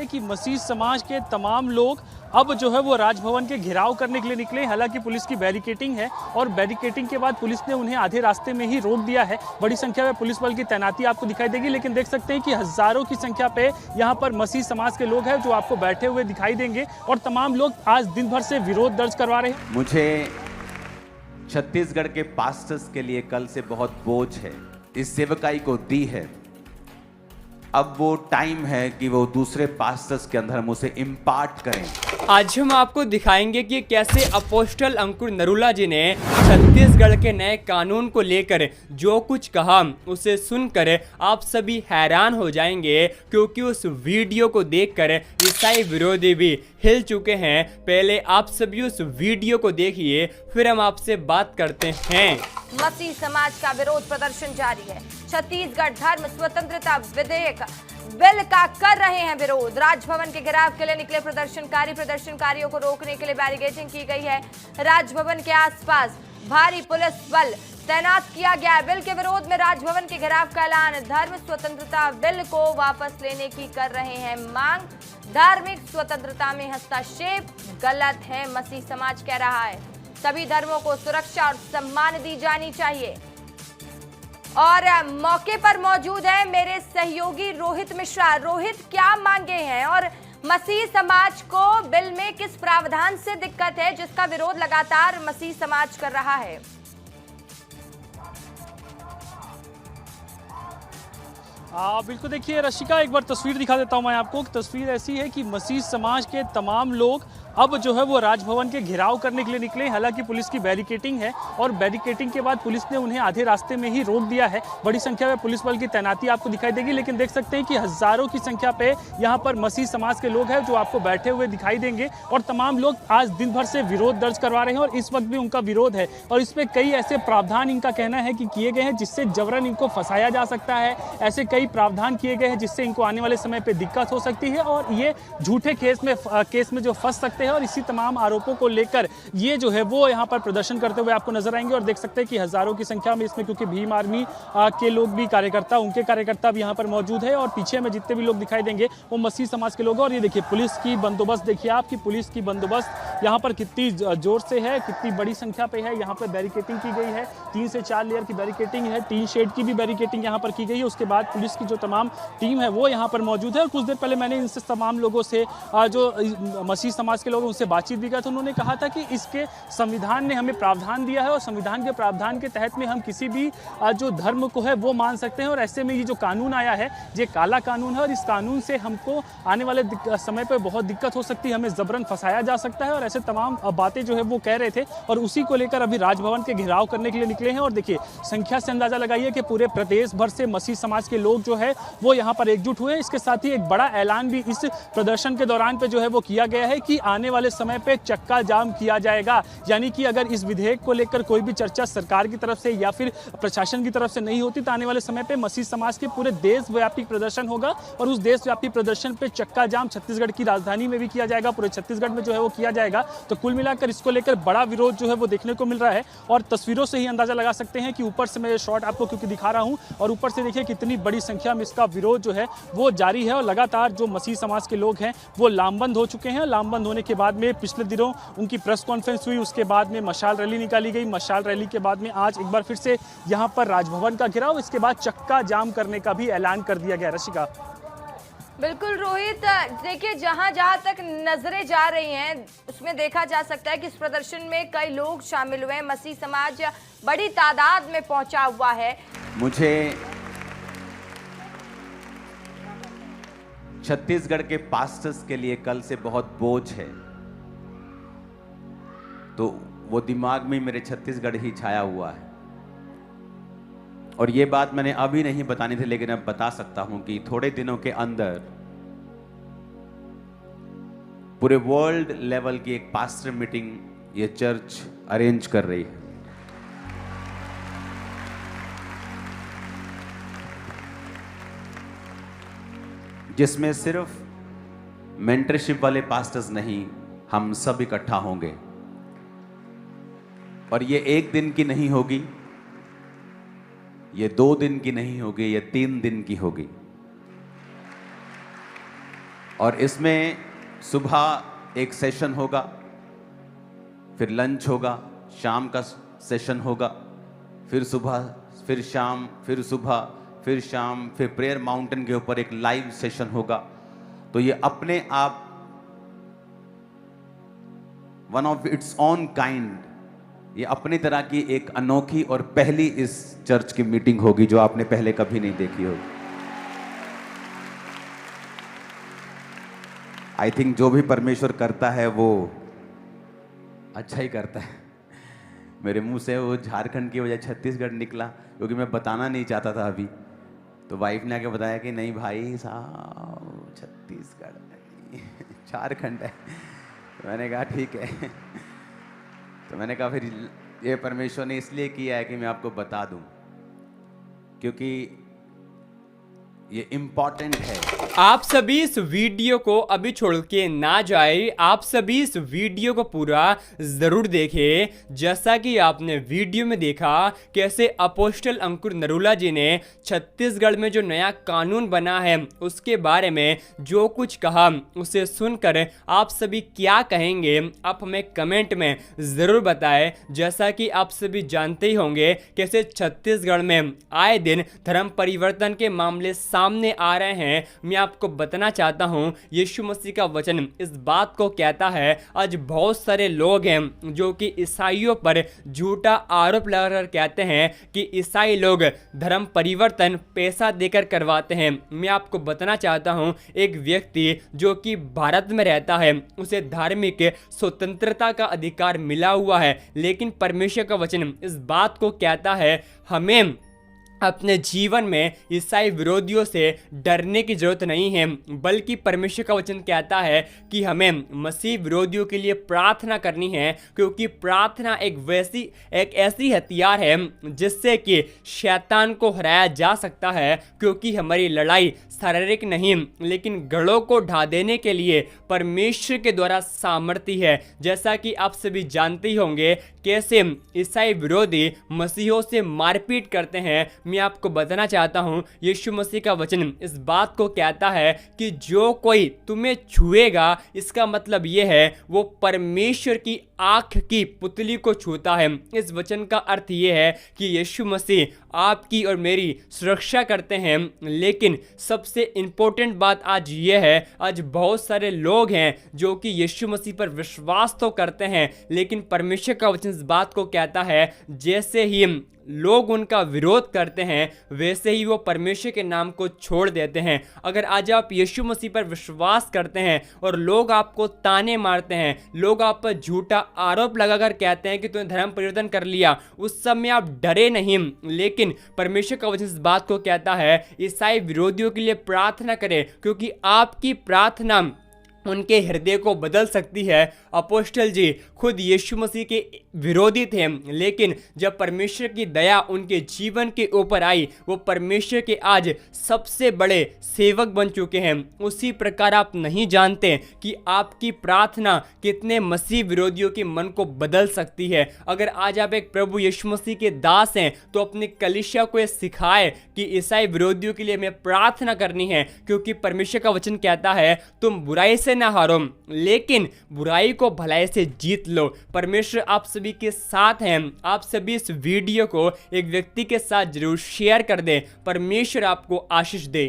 है कि मसीह समाज के तमाम लोग अब जो है वो राजभवन के घेराव करने के लिए निकले। हालांकि पुलिस की बैरिकेटिंग है और बैरिकेटिंग के बाद पुलिस ने उन्हें आधे रास्ते में ही रोक दिया है। बड़ी संख्या में पुलिस बल की तैनाती आपको दिखाई देगी, लेकिन देख सकते हैं कि हजारों की संख्या पे यहाँ पर मसीह समाज के लोग हैं जो आपको बैठे हुए दिखाई देंगे और तमाम लोग आज दिन भर से विरोध दर्ज करवा रहे हैं। मुझे छत्तीसगढ़ के पास्टर्स के लिए कल से बहुत बोझ है, इस सेवकाई को दी है। अब वो टाइम है कि वो दूसरे पास्टर्स के अंदर हम उसे इम्पार्ट करें। आज हम आपको दिखाएंगे कि कैसे अपोस्टल अंकुर नरूला जी ने छत्तीसगढ़ के नए कानून को लेकर जो कुछ कहा उसे सुनकर आप सभी हैरान हो जाएंगे, क्योंकि उस वीडियो को देखकर ईसाई विरोधी भी हिल चुके हैं। पहले आप सभी उस वीडियो को देखिए, फिर हम आपसे बात करते हैं। मसीह समाज का विरोध प्रदर्शन जारी है। छत्तीसगढ़ धर्म स्वतंत्रता विधेयक बिल का कर रहे हैं विरोध। राजभवन के घेराव के लिए निकले प्रदर्शनकारियों को रोकने के लिए बैरिकेडिंग की गई है। राजभवन के आसपास भारी पुलिस बल तैनात किया गया है। बिल के विरोध में राजभवन के घेराव का ऐलान। धर्म स्वतंत्रता बिल को वापस लेने की कर रहे हैं मांग। धार्मिक स्वतंत्रता में हस्तक्षेप गलत है, मसीह समाज कह रहा है। सभी धर्मों को सुरक्षा और सम्मान दी जानी चाहिए। और मौके पर मौजूद है मेरे सहयोगी रोहित मिश्रा। रोहित, क्या मांगे हैं और मसीह समाज को बिल में किस प्रावधान से दिक्कत है जिसका विरोध लगातार मसीह समाज कर रहा है? बिल्कुल, देखिए रशिका, एक बार तस्वीर दिखा देता हूं मैं आपको। तस्वीर ऐसी है कि मसीह समाज के तमाम लोग अब जो है वो राजभवन के घेराव करने के लिए निकले। हालांकि पुलिस की बैरिकेटिंग है और बैरिकेटिंग के बाद पुलिस ने उन्हें आधे रास्ते में ही रोक दिया है। बड़ी संख्या में पुलिस बल की तैनाती आपको दिखाई देगी, लेकिन देख सकते हैं कि हजारों की संख्या पे यहाँ पर मसीह समाज के लोग हैं जो आपको बैठे हुए दिखाई देंगे और तमाम लोग आज दिन भर से विरोध दर्ज करवा रहे हैं और इस वक्त भी उनका विरोध है। और इसमें कई ऐसे प्रावधान इनका कहना है कि किए गए हैं जिससे जबरन इनको फंसाया जा सकता है। ऐसे कई प्रावधान किए गए हैं जिससे इनको आने वाले समय पर दिक्कत हो सकती है और ये झूठे केस में जो फंस सकते हैं। और इसी तमाम आरोपों को लेकर ये जो है वो यहाँ पर प्रदर्शन करते हुए आपको नजर आएंगे और देख सकते हैं कि हजारों की संख्या में इसमें, क्योंकि भीम आर्मी के लोग भी उनके कार्यकर्ता भी यहाँ पर मौजूद है और पीछे में जितने भी लोग दिखाई देंगे वो मसीह समाज के लोग। और ये देखिए पुलिस की बंदोबस्त, देखिए आपकी पुलिस की बंदोबस्त यहाँ पर कितनी जोर से है, कितनी बड़ी संख्या पे है। यहाँ पर बैरिकेटिंग की गई है, 3 से 4 लेयर की बैरिकेटिंग है, 3 शेड की भी बैरिकेटिंग यहाँ पर की गई है। उसके बाद पुलिस की जो तमाम टीम है वो यहाँ पर मौजूद है। और कुछ देर पहले मैंने इनसे तमाम लोगों से जो मसीह समाज के लोग उनसे बातचीत भी किया तो उन्होंने कहा था कि इसके संविधान ने हमें प्रावधान दिया है और संविधान के प्रावधान के तहत में हम किसी भी जो धर्म को है वो मान सकते हैं। और ऐसे में ये जो कानून आया है ये काला कानून है और इस कानून से हमको आने वाले समय पर बहुत दिक्कत हो सकती है, हमें जबरन फंसाया जा सकता है। और ऐसे तमाम बातें जो है वो कह रहे थे और उसी को लेकर अभी राजभवन के घेराव करने के लिए निकले हैं। और देखिए संख्या से अंदाजा लगाइए कि पूरे प्रदेश भर से मसीह समाज के लोग जो है वो यहाँ पर एकजुट हुए। इसके साथ ही एक बड़ा ऐलान भी इस प्रदर्शन के दौरान पे जो है वो किया गया है कि आने वाले समय पे चक्का जाम किया जाएगा। यानी कि अगर इस विधेयक को लेकर कोई भी चर्चा सरकार की तरफ से या फिर प्रशासन की तरफ से नहीं होती तो आने वाले समय पे मसीह समाज के पूरे देशव्यापी प्रदर्शन होगा और उस देशव्यापी प्रदर्शन पे चक्का जाम छत्तीसगढ़ की राजधानी में भी किया जाएगा, पूरे छत्तीसगढ़ में जो है वो किया जाएगा। तो कुल मिलाकर इसको लेकर बड़ा विरोध जो है वो देखने को मिल रहा है और तस्वीरों से ही अंदाजा लगा सकते हैं कि ऊपर से मैं शॉट आपको क्योंकि दिखा रहा हूं और ऊपर से देखिए कितनी बड़ी संख्या में इसका विरोध जो है वो जारी है। और लगातार जो मसीह समाज के लोग हैं वो लामबंद हो चुके हैं। लामबंद होने के बाद में पिछले दिनों उनकी प्रेस कॉन्फ्रेंस हुई, उसके बाद में मशाल रैली निकाली गई। मशाल रैली के बाद में आज एक बार फिर से यहाँ पर राजभवन का घेराव, इसके बाद चक्का जाम करने का भी ऐलान कर दिया गया। रशिका, बिल्कुल रोहित, देखिए जहां जहां तक नजरें जा रही हैं उसमें देखा जा सकता है कि इस प्रदर्शन में कई लोग शामिल हुए हैं। मसीह समाज बड़ी तादाद में पहुंचा हुआ है। मुझे छत्तीसगढ़ के पास्टर्स के लिए कल से बहुत बोझ है, तो वो दिमाग में मेरे छत्तीसगढ़ ही छाया हुआ है। और ये बात मैंने अभी नहीं बतानी थी लेकिन अब बता सकता हूं कि थोड़े दिनों के अंदर पूरे वर्ल्ड लेवल की एक पास्टर मीटिंग ये चर्च अरेंज कर रही है, जिसमें सिर्फ मेंटरशिप वाले पास्टर्स नहीं, हम सब इकट्ठा होंगे। और ये 1 दिन की नहीं होगी, ये 2 दिन की नहीं होगी, ये 3 दिन की होगी। और इसमें सुबह एक सेशन होगा, फिर लंच होगा, शाम का सेशन होगा, फिर सुबह, फिर शाम, फिर सुबह, फिर शाम, फिर प्रेयर माउंटेन के ऊपर एक लाइव सेशन होगा। तो ये अपने आप one of its on kind, ये अपनी तरह की एक अनोखी और पहली इस चर्च की मीटिंग होगी जो आपने पहले कभी नहीं देखी होगी। आई थिंक जो भी परमेश्वर करता है वो अच्छा ही करता है। मेरे मुंह से वो झारखंड की वजह छत्तीसगढ़ निकला, क्योंकि मैं बताना नहीं चाहता था अभी, तो वाइफ ने आके बताया कि नहीं भाई साहब छत्तीसगढ़ नहीं झारखंड है। तो मैंने कहा ठीक है। तो मैंने कहा फिर ये परमेश्वर ने इसलिए किया है कि मैं आपको बता दूं, क्योंकि ये इम्पोर्टेंट है। आप सभी इस वीडियो को अभी छोड़ के ना जाए, आप सभी इस वीडियो को पूरा जरूर देखें। जैसा कि आपने वीडियो में देखा कैसे अपोस्टल अंकुर नरूला जी ने छत्तीसगढ़ में जो नया कानून बना है उसके बारे में जो कुछ कहा, उसे सुनकर आप सभी क्या कहेंगे आप हमें कमेंट में ज़रूर बताएं। जैसा कि आप सभी जानते ही होंगे कैसे छत्तीसगढ़ में आए दिन धर्म परिवर्तन के मामले सामने आ रहे हैं। मैं आपको बताना चाहता हूं, यीशु मसीह का वचन इस बात को कहता है, आज बहुत सारे लोग हैं जो कि ईसाइयों पर झूठा आरोप लगाकर कहते हैं कि ईसाई लोग धर्म परिवर्तन पैसा देकर करवाते हैं। मैं आपको बताना चाहता हूं, एक व्यक्ति जो कि भारत में रहता है उसे धार्मिक स्वतंत्रता का अधिकार मिला हुआ है, लेकिन परमेश्वर का वचन इस बात को कहता है हमें अपने जीवन में ईसाई विरोधियों से डरने की जरूरत नहीं है, बल्कि परमेश्वर का वचन कहता है कि हमें मसीह विरोधियों के लिए प्रार्थना करनी है, क्योंकि प्रार्थना एक ऐसी हथियार है जिससे कि शैतान को हराया जा सकता है। क्योंकि हमारी लड़ाई शारीरिक नहीं लेकिन गढ़ों को ढा देने के लिए परमेश्वर के द्वारा सामर्थ्य है। जैसा कि आप सभी जानते ही होंगे कैसे ईसाई विरोधी मसीहों से मारपीट करते हैं। मैं आपको बताना चाहता हूं, यीशु मसीह का वचन इस बात को कहता है कि जो कोई तुम्हें छुएगा, इसका मतलब यह है वो परमेश्वर की आंख की पुतली को छूता है। इस वचन का अर्थ यह है कि यीशु मसीह आपकी और मेरी सुरक्षा करते हैं। लेकिन सबसे इंपॉर्टेंट बात आज ये है, आज बहुत सारे लोग हैं जो कि यीशु मसीह पर विश्वास तो करते हैं, लेकिन परमेश्वर का वचन इस बात को कहता है जैसे ही लोग उनका विरोध करते हैं वैसे ही वो परमेश्वर के नाम को छोड़ देते हैं। अगर आज आप यीशु मसीह पर विश्वास करते हैं और लोग आपको ताने मारते हैं, लोग आप पर झूठा आरोप लगाकर कहते हैं कि तूने धर्म परिवर्तन कर लिया, उस समय आप डरे नहीं। लेकिन परमेश्वर का वचन इस बात को कहता है ईसाई विरोधियों के लिए प्रार्थना करें, क्योंकि आपकी प्रार्थना उनके हृदय को बदल सकती है। अपोस्टल जी खुद यीशु मसीह के विरोधी थे, लेकिन जब परमेश्वर की दया उनके जीवन के ऊपर आई, वो परमेश्वर के आज सबसे बड़े सेवक बन चुके हैं। उसी प्रकार आप नहीं जानते कि आपकी प्रार्थना कितने मसीह विरोधियों के मन को बदल सकती है। अगर आज आप एक प्रभु यीशु मसीह के दास हैं तो अपनी कलीसिया को यह सिखाए कि ईसाई विरोधियों के लिए हमें प्रार्थना करनी है, क्योंकि परमेश्वर का वचन कहता है तुम बुराई से ना हारो लेकिन बुराई को भलाई से जीत लो। परमेश्वर आप सभी के साथ हैं। आप सभी इस वीडियो को एक व्यक्ति के साथ जरूर शेयर कर दें। परमेश्वर आपको आशीष दे।